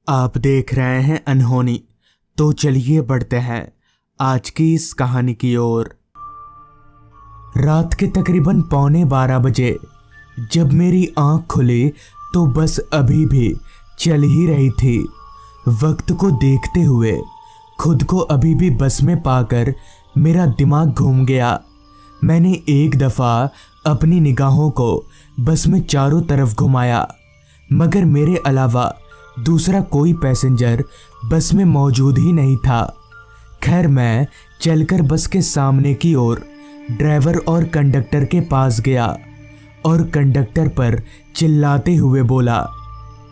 आप देख रहे हैं अनहोनी। तो चलिए बढ़ते हैं आज की इस कहानी की ओर। रात के तकरीबन 11:15 बजे जब मेरी आंख खुली तो बस अभी भी चल ही रही थी। वक्त को देखते हुए खुद को अभी भी बस में पाकर मेरा दिमाग घूम गया। मैंने एक दफ़ा अपनी निगाहों को बस में चारों तरफ घुमाया, मगर मेरे अलावा दूसरा कोई पैसेंजर बस में मौजूद ही नहीं था। खैर, मैं चलकर बस के सामने की ओर ड्राइवर और कंडक्टर के पास गया और कंडक्टर पर चिल्लाते हुए बोला,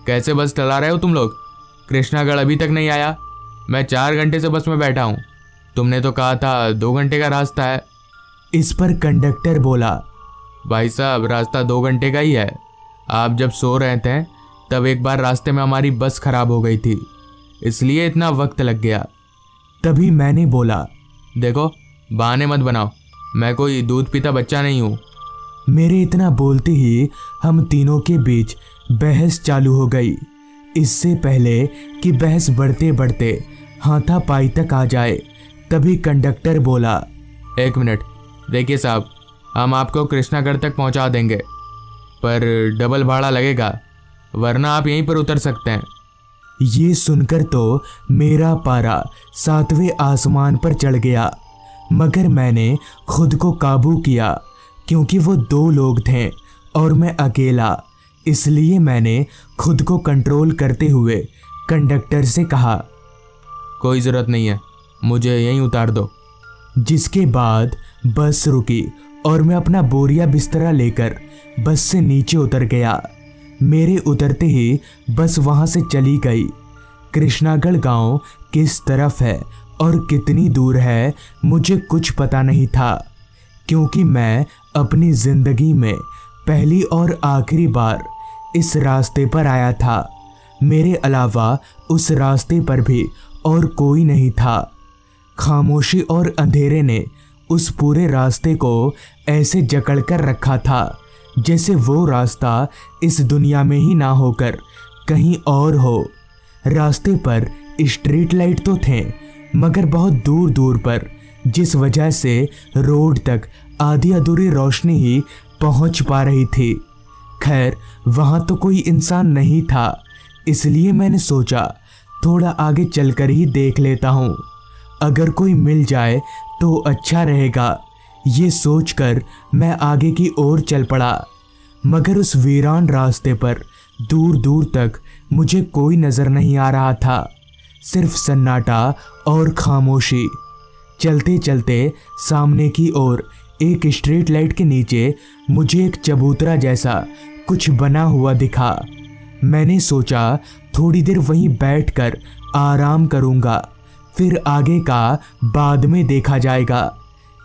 कैसे बस चला रहे हो तुम लोग? कृष्णागढ़ अभी तक नहीं आया। मैं 4 घंटे से बस में बैठा हूँ। तुमने तो कहा था 2 घंटे का रास्ता है। इस पर कंडक्टर बोला, भाई साहब, रास्ता 2 घंटे का ही है। आप जब सो रहे थे तब एक बार रास्ते में हमारी बस खराब हो गई थी, इसलिए इतना वक्त लग गया। तभी मैंने बोला, देखो, बहाने मत बनाओ, मैं कोई दूध पीता बच्चा नहीं हूँ। मेरे इतना बोलते ही हम तीनों के बीच बहस चालू हो गई। इससे पहले कि बहस बढ़ते बढ़ते हाथापाई तक आ जाए, तभी कंडक्टर बोला, 1 मिनट, देखिए साहब, हम आपको कृष्णागढ़ तक पहुँचा देंगे, पर डबल भाड़ा लगेगा, वरना आप यहीं पर उतर सकते हैं। ये सुनकर तो मेरा पारा 7वें आसमान पर चढ़ गया, मगर मैंने खुद को काबू किया क्योंकि वो 2 लोग थे और मैं अकेला। इसलिए मैंने खुद को कंट्रोल करते हुए कंडक्टर से कहा, कोई ज़रूरत नहीं है, मुझे यहीं उतार दो। जिसके बाद बस रुकी और मैं अपना बोरिया बिस्तरा लेकर बस से नीचे उतर गया। मेरे उतरते ही बस वहाँ से चली गई। कृष्णागढ़ गांव किस तरफ है और कितनी दूर है मुझे कुछ पता नहीं था, क्योंकि मैं अपनी ज़िंदगी में पहली और आखिरी बार इस रास्ते पर आया था। मेरे अलावा उस रास्ते पर भी और कोई नहीं था। खामोशी और अंधेरे ने उस पूरे रास्ते को ऐसे जकड़ कर रखा था जैसे वो रास्ता इस दुनिया में ही ना होकर कहीं और हो। रास्ते पर स्ट्रीट लाइट तो थे, मगर बहुत दूर दूर पर, जिस वजह से रोड तक आधी अधूरी रोशनी ही पहुंच पा रही थी। खैर, वहां तो कोई इंसान नहीं था, इसलिए मैंने सोचा थोड़ा आगे चलकर ही देख लेता हूँ, अगर कोई मिल जाए तो अच्छा रहेगा। ये सोचकर मैं आगे की ओर चल पड़ा, मगर उस वीरान रास्ते पर दूर दूर तक मुझे कोई नज़र नहीं आ रहा था, सिर्फ सन्नाटा और खामोशी। चलते चलते सामने की ओर एक स्ट्रीट लाइट के नीचे मुझे एक चबूतरा जैसा कुछ बना हुआ दिखा। मैंने सोचा थोड़ी देर वहीं बैठकर आराम करूँगा, फिर आगे का बाद में देखा जाएगा।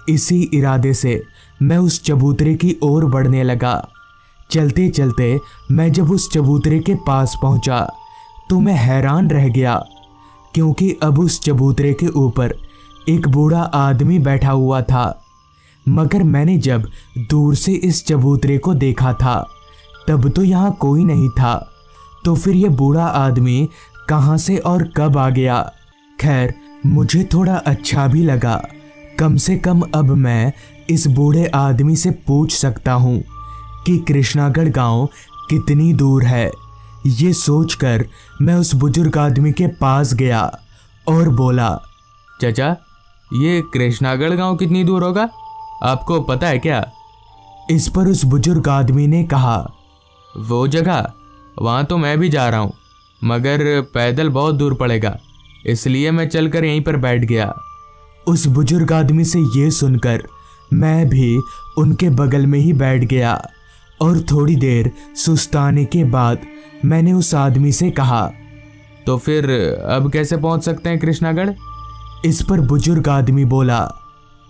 इसी इरादे से मैं उस चबूतरे की ओर बढ़ने लगा। चलते चलते मैं जब उस चबूतरे के पास पहुंचा तो मैं हैरान रह गया, क्योंकि अब उस चबूतरे के ऊपर एक बूढ़ा आदमी बैठा हुआ था। मगर मैंने जब दूर से इस चबूतरे को देखा था तब तो यहाँ कोई नहीं था, तो फिर ये बूढ़ा आदमी कहाँ से और कब आ गया? खैर, मुझे थोड़ा अच्छा भी लगा, कम से कम अब मैं इस बूढ़े आदमी से पूछ सकता हूँ कि कृष्णागढ़ गांव कितनी दूर है। ये सोचकर मैं उस बुजुर्ग आदमी के पास गया और बोला, चाचा, ये कृष्णागढ़ गांव कितनी दूर होगा, आपको पता है क्या? इस पर उस बुजुर्ग आदमी ने कहा, वो जगह, वहाँ तो मैं भी जा रहा हूँ, मगर पैदल बहुत दूर पड़ेगा, इसलिए मैं चलकर यहीं पर बैठ गया। उस बुजुर्ग आदमी से ये सुनकर मैं भी उनके बगल में ही बैठ गया और थोड़ी देर सुस्ताने के बाद मैंने उस आदमी से कहा, तो फिर अब कैसे पहुंच सकते हैं कृष्णागढ़? इस पर बुजुर्ग आदमी बोला,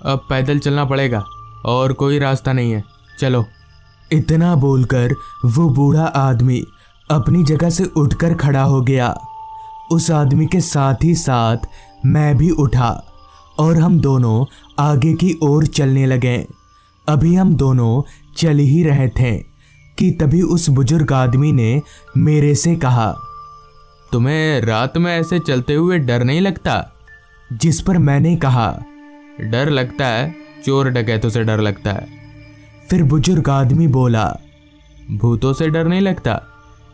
अब पैदल चलना पड़ेगा और कोई रास्ता नहीं है, चलो। इतना बोलकर वो बूढ़ा आदमी अपनी जगह से उठकर खड़ा हो गया। उस आदमी के साथ ही साथ मैं भी उठा और हम दोनों आगे की ओर चलने लगे। अभी हम दोनों चल ही रहे थे कि तभी उस बुजुर्ग आदमी ने मेरे से कहा, तुम्हें रात में ऐसे चलते हुए डर नहीं लगता? जिस पर मैंने कहा, डर लगता है, चोर डकैतों से डर लगता है। फिर बुजुर्ग आदमी बोला, भूतों से डर नहीं लगता?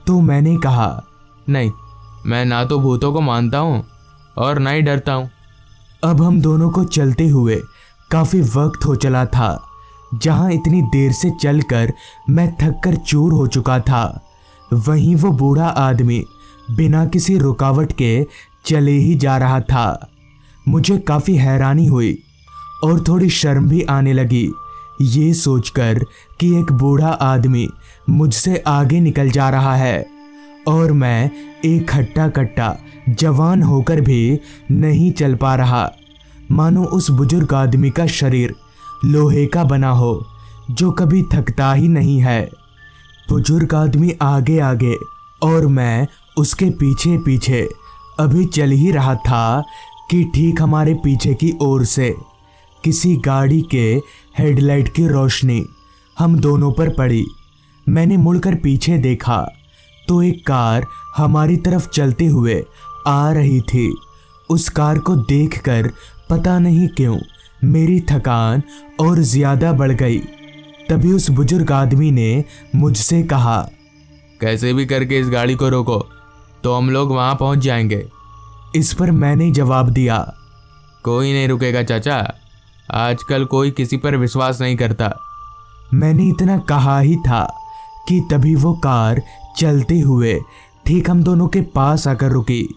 तो मैंने कहा, नहीं, मैं ना तो भूतों को मानता हूँ और ना ही डरता हूँ। अब हम दोनों को चलते हुए काफी वक्त हो चला था। जहां इतनी देर से चलकर मैं थक कर चूर हो चुका था, वहीं वो बूढ़ा आदमी बिना किसी रुकावट के चले ही जा रहा था। मुझे काफी हैरानी हुई और थोड़ी शर्म भी आने लगी, ये सोचकर कि एक बूढ़ा आदमी मुझसे आगे निकल जा रहा है और मैं एक हट्टा कट्टा जवान होकर भी नहीं चल पा रहा। मानो उस बुजुर्ग आदमी का शरीर लोहे का बना हो, जो कभी थकता ही नहीं है। बुजुर्ग आदमी आगे आगे और मैं उसके पीछे पीछे अभी चल ही रहा था कि ठीक हमारे पीछे की ओर से किसी गाड़ी के हेडलाइट की रोशनी हम दोनों पर पड़ी। मैंने मुड़कर पीछे देखा तो एक कार हमारी तरफ चलते हुए आ रही थी। उस कार को देखकर पता नहीं क्यों मेरी थकान और ज़्यादा बढ़ गई। तभी उस बुजुर्ग आदमी ने मुझसे कहा, कैसे भी करके इस गाड़ी को रोको तो हम लोग वहाँ पहुँच जाएंगे। इस पर मैंने जवाब दिया, कोई नहीं रुकेगा चाचा, आजकल कोई किसी पर विश्वास नहीं करता। मैंने इतना कहा ही था कि तभी वो कार चलते हुए ठीक हम दोनों के पास आकर रुकी।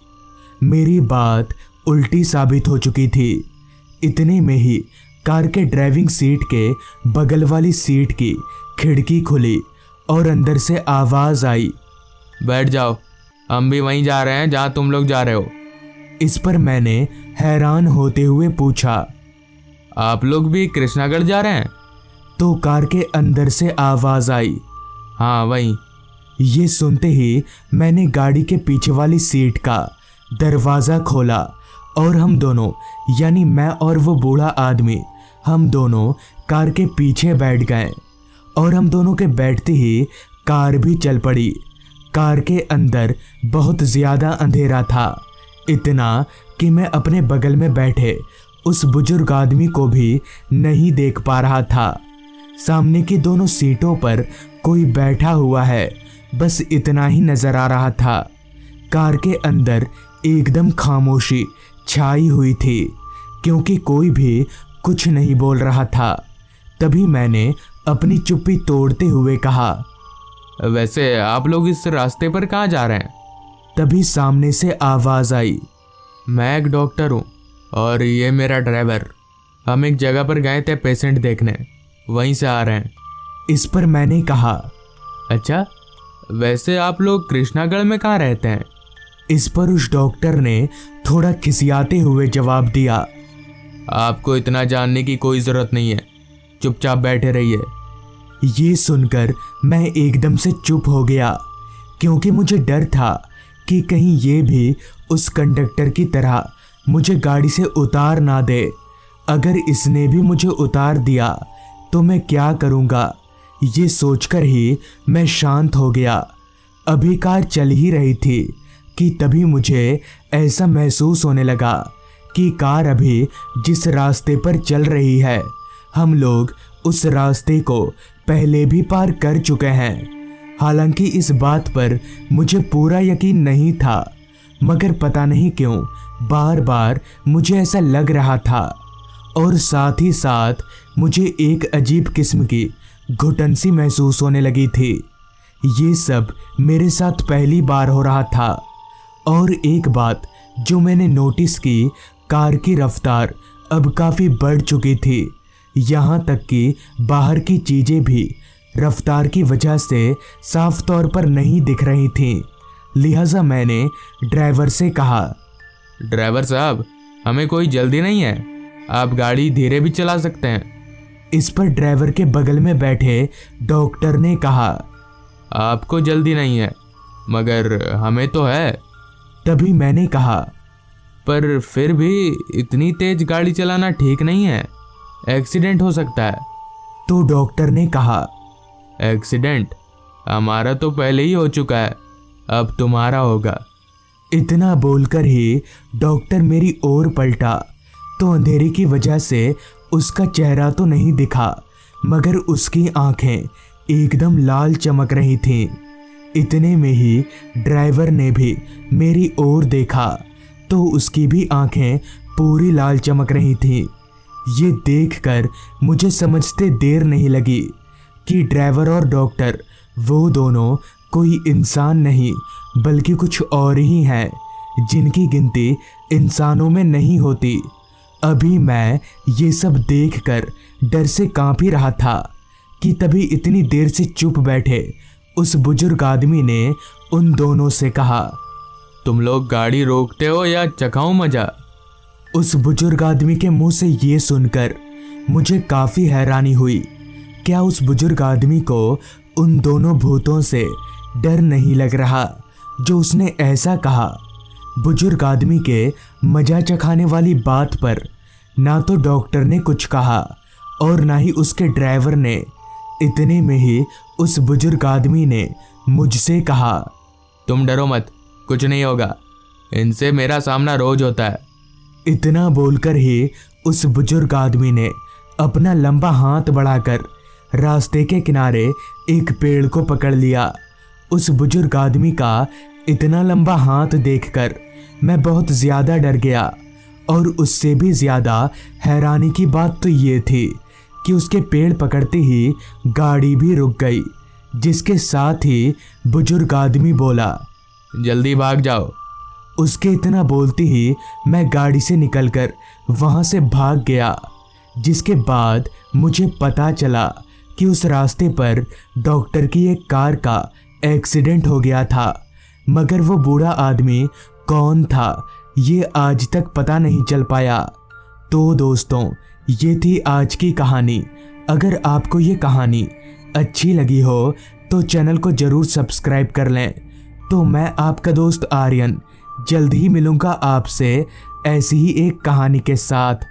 मेरी बात उल्टी साबित हो चुकी थी। इतने में ही कार के ड्राइविंग सीट के बगल वाली सीट की खिड़की खुली और अंदर से आवाज़ आई, बैठ जाओ, हम भी वहीं जा रहे हैं जहाँ तुम लोग जा रहे हो। इस पर मैंने हैरान होते हुए पूछा, आप लोग भी कृष्णागढ़ जा रहे हैं? तो कार के अंदर से आवाज़ आई, हाँ वहीं। ये सुनते ही मैंने गाड़ी के पीछे वाली सीट का दरवाज़ा खोला और हम दोनों, यानी मैं और वो बूढ़ा आदमी, हम दोनों कार के पीछे बैठ गए और हम दोनों के बैठते ही कार भी चल पड़ी। कार के अंदर बहुत ज़्यादा अंधेरा था, इतना कि मैं अपने बगल में बैठे उस बुजुर्ग आदमी को भी नहीं देख पा रहा था। सामने की दोनों सीटों पर कोई बैठा हुआ है, बस इतना ही नज़र आ रहा था। कार के अंदर एकदम खामोशी छाई हुई थी, क्योंकि कोई भी कुछ नहीं बोल रहा था। तभी मैंने अपनी चुप्पी तोड़ते हुए कहा, वैसे आप लोग इस रास्ते पर कहाँ जा रहे हैं? तभी सामने से आवाज़ आई, मैं एक डॉक्टर हूँ और ये मेरा ड्राइवर। हम एक जगह पर गए थे पेशेंट देखने, वहीं से आ रहे हैं। इस पर मैंने कहा, अच्छा, वैसे आप लोग कृष्णागढ़ में कहाँ रहते हैं? इस पर उस डॉक्टर ने थोड़ा खिसियाते हुए जवाब दिया, आपको इतना जानने की कोई ज़रूरत नहीं है, चुपचाप बैठे रहिए। ये सुनकर मैं एकदम से चुप हो गया, क्योंकि मुझे डर था कि कहीं ये भी उस कंडक्टर की तरह मुझे गाड़ी से उतार ना दे। अगर इसने भी मुझे उतार दिया तो मैं क्या करूँगा, ये सोचकर ही मैं शांत हो गया। अभी कार चल ही रही थी कि तभी मुझे ऐसा महसूस होने लगा कि कार अभी जिस रास्ते पर चल रही है, हम लोग उस रास्ते को पहले भी पार कर चुके हैं। हालांकि इस बात पर मुझे पूरा यकीन नहीं था, मगर पता नहीं क्यों बार बार मुझे ऐसा लग रहा था और साथ ही साथ मुझे एक अजीब किस्म की घुटन सी महसूस होने लगी थी। ये सब मेरे साथ पहली बार हो रहा था। और एक बात जो मैंने नोटिस की, कार की रफ्तार अब काफ़ी बढ़ चुकी थी। यहाँ तक कि बाहर की चीज़ें भी रफ्तार की वजह से साफ तौर पर नहीं दिख रही थीं। लिहाजा मैंने ड्राइवर से कहा, ड्राइवर साहब, हमें कोई जल्दी नहीं है, आप गाड़ी धीरे भी चला सकते हैं। इस पर ड्राइवर के बगल में बैठे डॉक्टर ने कहा, आपको जल्दी नहीं है, मगर हमें तो है। तभी मैंने कहा, पर फिर भी इतनी तेज गाड़ी चलाना ठीक नहीं है, एक्सीडेंट हो सकता है। तो डॉक्टर ने कहा, एक्सीडेंट? हमारा तो पहले ही हो चुका है, अब तुम्हारा होगा। इतना बोलकर ही डॉक्टर मेरी ओर पलटा तो अंधेरे की वजह से उसका चेहरा तो नहीं दिखा, मगर उसकी आंखें एकदम लाल चमक रही थीं। इतने में ही ड्राइवर ने भी मेरी ओर देखा तो उसकी भी आंखें पूरी लाल चमक रही थीं। ये देखकर मुझे समझते देर नहीं लगी कि ड्राइवर और डॉक्टर वो दोनों कोई इंसान नहीं बल्कि कुछ और ही हैं, जिनकी गिनती इंसानों में नहीं होती। अभी मैं ये सब देखकर डर से कांप ही रहा था कि तभी इतनी देर से चुप बैठे उस बुजुर्ग आदमी ने उन दोनों से कहा, तुम लोग गाड़ी रोकते हो या चखाऊं मजा? उस बुजुर्ग आदमी के मुंह से ये सुनकर मुझे काफ़ी हैरानी हुई। क्या उस बुजुर्ग आदमी को उन दोनों भूतों से डर नहीं लग रहा जो उसने ऐसा कहा? बुजुर्ग आदमी के मजा चखाने वाली बात पर ना तो डॉक्टर ने कुछ कहा और ना ही उसके ड्राइवर ने। इतने में ही उस बुजुर्ग आदमी ने मुझसे कहा, तुम डरो मत, कुछ नहीं होगा, इनसे मेरा सामना रोज होता है। इतना बोलकर ही उस बुजुर्ग आदमी ने अपना लंबा हाथ बढ़ाकर रास्ते के किनारे एक पेड़ को पकड़ लिया। उस बुजुर्ग आदमी का इतना लंबा हाथ देखकर मैं बहुत ज़्यादा डर गया और उससे भी ज़्यादा हैरानी की बात तो ये थी कि उसके पेड़ पकड़ते ही गाड़ी भी रुक गई, जिसके साथ ही बुजुर्ग आदमी बोला, जल्दी भाग जाओ। उसके इतना बोलते ही मैं गाड़ी से निकलकर वहाँ से भाग गया, जिसके बाद मुझे पता चला कि उस रास्ते पर डॉक्टर की एक कार का एक्सीडेंट हो गया था, मगर वो बूढ़ा आदमी कौन था ये आज तक पता नहीं चल पाया। तो दोस्तों, ये थी आज की कहानी। अगर आपको ये कहानी अच्छी लगी हो तो चैनल को ज़रूर सब्सक्राइब कर लें। तो मैं आपका दोस्त आर्यन जल्द ही मिलूँगा आपसे ऐसी ही एक कहानी के साथ।